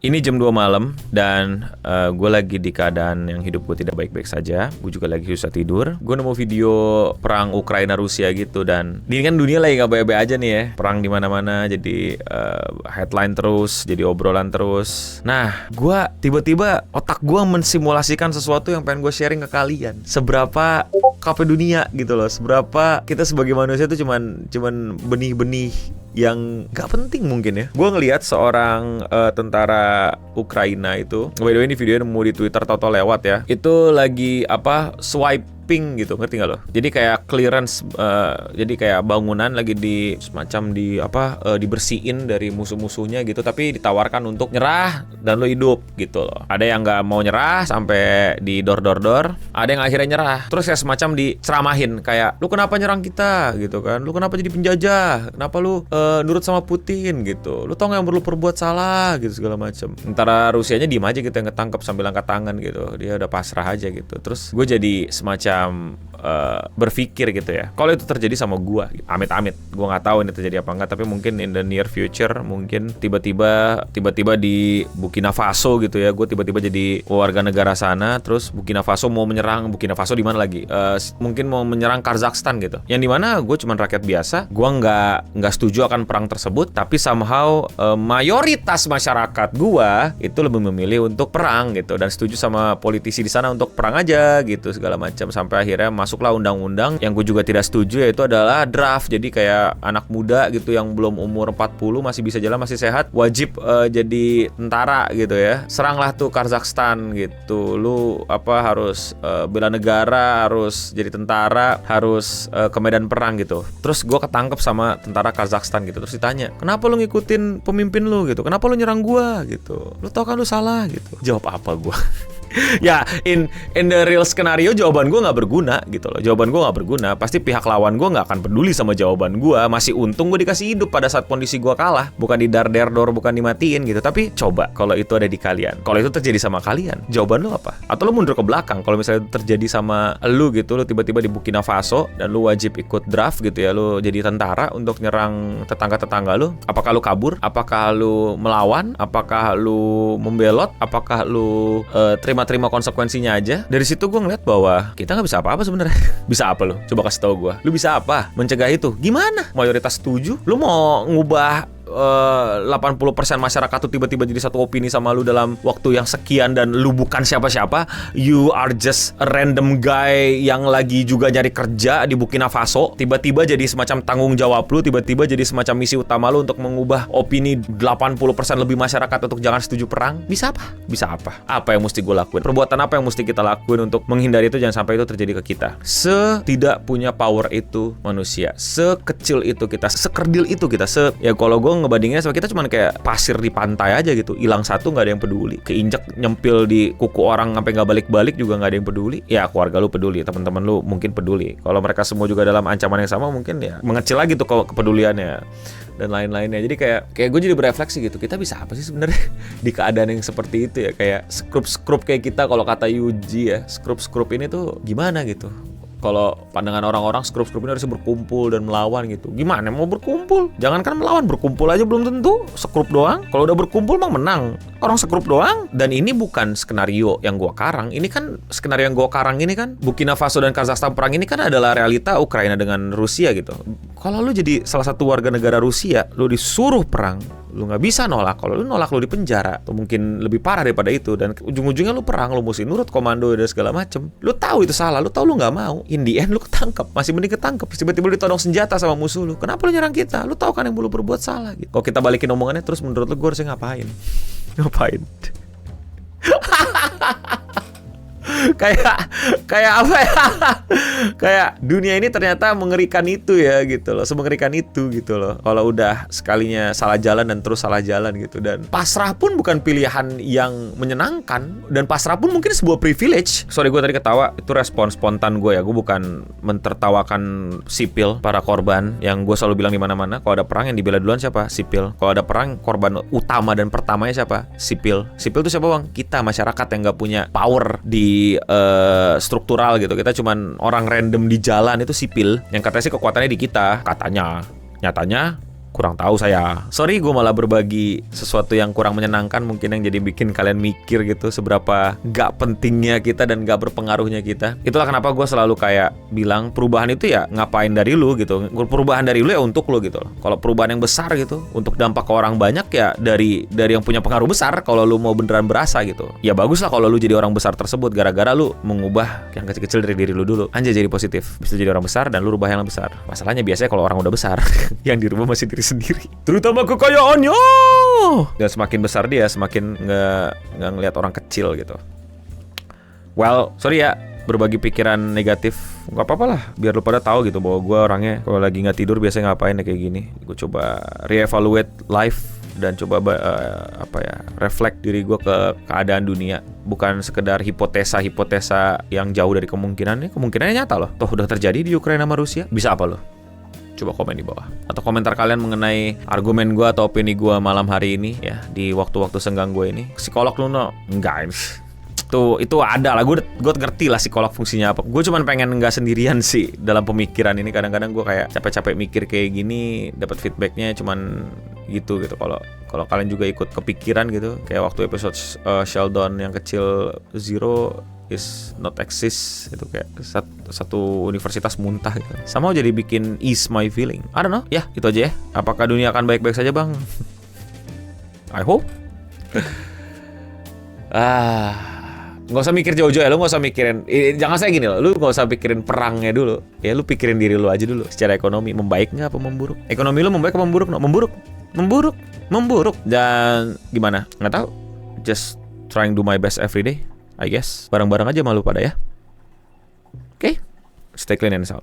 Ini jam 2 malam dan gue lagi di keadaan yang hidup gue tidak baik-baik saja. Gue juga lagi susah tidur. Gue nemu video perang Ukraina Rusia gitu, dan ini kan dunia lagi gak baik-baik aja nih ya. Perang di mana-mana, jadi headline terus, jadi obrolan terus. Nah, gue tiba-tiba otak gue mensimulasikan sesuatu yang pengen gue sharing ke kalian. Seberapa kape dunia gitu loh. Seberapa kita sebagai manusia tuh cuman benih-benih yang gak penting mungkin ya. Gue ngelihat seorang tentara Ukraina itu, by the way ini videonya nemu di Twitter atau lewat ya, itu lagi swiping gitu, ngerti gak lo? Jadi kayak clearance, jadi kayak bangunan lagi semacam dibersihin dari musuh-musuhnya gitu, tapi ditawarkan untuk nyerah dan lo hidup gitu loh. Ada yang nggak mau nyerah sampai di dor, ada yang akhirnya nyerah. Terus kayak semacam diceramahin kayak, lu kenapa nyerang kita gitu kan? Lu kenapa jadi penjajah? Kenapa lu nurut sama Putin gitu? Lu tau nggak yang perlu perbuat salah gitu segala macam. Sementara Rusianya diem aja gitu, yang ketangkep sambil angkat tangan gitu. Dia udah pasrah aja gitu. Terus gue jadi semacam berpikir gitu ya, kalau itu terjadi sama gue, amit-amit, gue nggak tahu ini terjadi apa enggak, tapi mungkin in the near future, mungkin tiba-tiba di Burkina Faso gitu ya, gue tiba-tiba jadi warga negara sana, terus Burkina Faso mau menyerang, Burkina Faso di mana lagi, mungkin mau menyerang Kazakhstan gitu, yang dimana gue cuman rakyat biasa, gue nggak setuju akan perang tersebut, tapi somehow mayoritas masyarakat gue itu lebih memilih untuk perang gitu, dan setuju sama politisi di sana untuk perang aja gitu segala macam, sampai akhirnya masuklah undang-undang yang gue juga tidak setuju, yaitu adalah draft. Jadi kayak anak muda gitu yang belum umur 40 masih bisa jalan, masih sehat, wajib jadi tentara gitu ya. Seranglah tuh Kazakhstan gitu. Lu harus bela negara, harus jadi tentara, harus ke medan perang gitu. Terus gue ketangkep sama tentara Kazakhstan gitu. Terus ditanya, "Kenapa lu ngikutin pemimpin lu gitu? Kenapa lu nyerang gua gitu? Lu tau kan lu salah gitu." Jawab apa gua? Ya, in the real scenario jawaban gue nggak berguna gitu loh. Jawaban gue nggak berguna. Pasti pihak lawan gue nggak akan peduli sama jawaban gue. Masih untung gue dikasih hidup pada saat kondisi gue kalah, bukan didar-der-dor, bukan dimatiin gitu. Tapi coba kalau itu ada di kalian, kalau itu terjadi sama kalian, jawaban lu apa? Atau lu mundur ke belakang kalau misalnya itu terjadi sama lu gitu, lu tiba-tiba di Burkina Faso dan lu wajib ikut draft gitu ya, lu jadi tentara untuk nyerang tetangga-tetangga lu. Apakah lu kabur? Apakah lu melawan? Apakah lu membelot? Apakah lu terima konsekuensinya aja? Dari situ gue ngeliat bahwa kita nggak bisa apa-apa sebenarnya. Bisa apa lo? Coba kasih tau gue. Lu bisa apa? Mencegah itu? Gimana? Mayoritas setuju? Lu mau ngubah 80% masyarakat tuh tiba-tiba jadi satu opini sama lu dalam waktu yang sekian, dan lu bukan siapa-siapa, you are just a random guy yang lagi juga nyari kerja di Burkina Faso, tiba-tiba jadi semacam tanggung jawab lu, tiba-tiba jadi semacam misi utama lu untuk mengubah opini 80% lebih masyarakat untuk jangan setuju perang. Bisa apa? Bisa apa? Apa yang mesti gue lakuin? Perbuatan apa yang mesti kita lakuin untuk menghindari itu, jangan sampai itu terjadi ke kita? Setidak punya power itu manusia, sekecil itu kita, sekerdil itu kita, ya kalau gue ngebandinginnya sama kita cuman kayak pasir di pantai aja gitu, hilang satu nggak ada yang peduli, keinjek nyempil di kuku orang sampai nggak balik-balik juga nggak ada yang peduli. Ya keluarga lu peduli, teman-teman lu mungkin peduli, kalau mereka semua juga dalam ancaman yang sama mungkin ya mengecil lagi tuh kepeduliannya dan lain-lainnya. Jadi kayak gue jadi berefleksi gitu, kita bisa apa sih sebenarnya di keadaan yang seperti itu ya, kayak skrup kayak kita, kalau kata Yuji ya, skrup ini tuh gimana gitu. Kalau pandangan orang-orang, skrup ini harusnya berkumpul dan melawan gitu. Gimana mau berkumpul? Jangankan melawan, berkumpul aja belum tentu. Skrup doang. Kalau udah berkumpul emang menang. Orang skrup doang. Dan ini bukan skenario yang gua karang. Ini kan skenario yang gua karang ini kan, Burkina Faso dan Kazakhstan perang ini kan adalah realita Ukraina dengan Rusia gitu. Kalau lu jadi salah satu warga negara Rusia, lu disuruh perang, lu nggak bisa nolak. Kalau lu nolak, lu dipenjara, atau mungkin lebih parah daripada itu. Dan ujung-ujungnya lu perang, lu mesti nurut komando dan segala macem. Lu tahu itu salah, lu tahu lu nggak mau. In the end lu ketangkep, masih mending ketangkep. Tiba-tiba lu ditodong senjata sama musuh lu. Kenapa lu nyerang kita? Lu tahu kan yang lu berbuat salah gitu. Kalau kita balikin omongannya, terus menurut lu gue harusnya ngapain? Ngapain? kayak apa ya? Kayak dunia ini ternyata mengerikan itu ya gitu loh, semengerikan itu gitu loh. Kalau udah sekalinya salah jalan dan terus salah jalan gitu, dan pasrah pun bukan pilihan yang menyenangkan, dan pasrah pun mungkin sebuah privilege. Sorry gue tadi ketawa, itu respon spontan gue ya. Gue bukan mentertawakan sipil, para korban yang gue selalu bilang di mana-mana. Kalau ada perang yang dibela duluan siapa? Sipil. Kalau ada perang, korban utama dan pertamanya siapa? Sipil. Sipil itu siapa bang? Kita masyarakat yang nggak punya power di struktural gitu. Kita cuman orang random di jalan, itu sipil yang katanya sih kekuatannya di kita, katanya. Nyatanya Kurang tahu saya. Sorry gue malah berbagi sesuatu yang kurang menyenangkan, mungkin yang jadi bikin kalian mikir gitu seberapa gak pentingnya kita dan gak berpengaruhnya kita. Itulah kenapa gue selalu kayak bilang perubahan itu ya ngapain dari lu gitu. Perubahan dari lu ya untuk lu gitu loh. Kalau perubahan yang besar gitu untuk dampak ke orang banyak ya dari yang punya pengaruh besar. Kalau lu mau beneran berasa gitu, ya bagus lah kalau lu jadi orang besar tersebut gara-gara lu mengubah yang kecil-kecil dari diri lu dulu. Anjay, jadi positif. Bisa jadi orang besar dan lu rubah yang lebih besar. Masalahnya biasanya kalau orang udah besar yang dirubah masih diri sendiri, terutama kekayaannya. Dan semakin besar dia, semakin nggak ngelihat orang kecil gitu. Well, sorry ya berbagi pikiran negatif, nggak apa-apa lah, biar lu pada tahu gitu bahwa gue orangnya kalau lagi nggak tidur biasanya ngapain ya kayak gini. Gue coba reevaluate life dan coba reflect diri gue ke keadaan dunia, bukan sekedar hipotesa yang jauh dari kemungkinannya. Kemungkinannya nyata loh, toh udah terjadi di Ukraina sama Rusia. Bisa apa loh? Coba komen di bawah. Atau komentar kalian mengenai argumen gue atau opini gue malam hari ini ya, di waktu-waktu senggang gue ini. Psikolog lu no? Enggak. Itu ada lah, gue ngerti lah psikolog fungsinya apa. Gue cuman pengen nggak sendirian sih dalam pemikiran ini. Kadang-kadang gue kayak capek-capek mikir kayak gini, dapat feedbacknya cuman gitu. Kalau kalian juga ikut kepikiran gitu, kayak waktu episode Sheldon yang kecil, Zero is not exist, itu kayak satu universitas muntah gitu. Sama jadi bikin ease my feeling. I don't know. Ya, itu aja ya. Apakah dunia akan baik-baik saja, Bang? I hope. Nggak usah mikir jauh-jauh ya, lu nggak usah mikirin, jangan saya gini loh, lu nggak usah pikirin perangnya dulu ya, lu pikirin diri lu aja dulu. Secara ekonomi membaik nggak apa memburuk? Ekonomi lu membaik apa memburuk? No? Memburuk. Dan gimana? Nggak tahu. Just trying to do my best every day, I guess. Bareng-bareng aja malu pada ya. Oke? Stay clean and sound.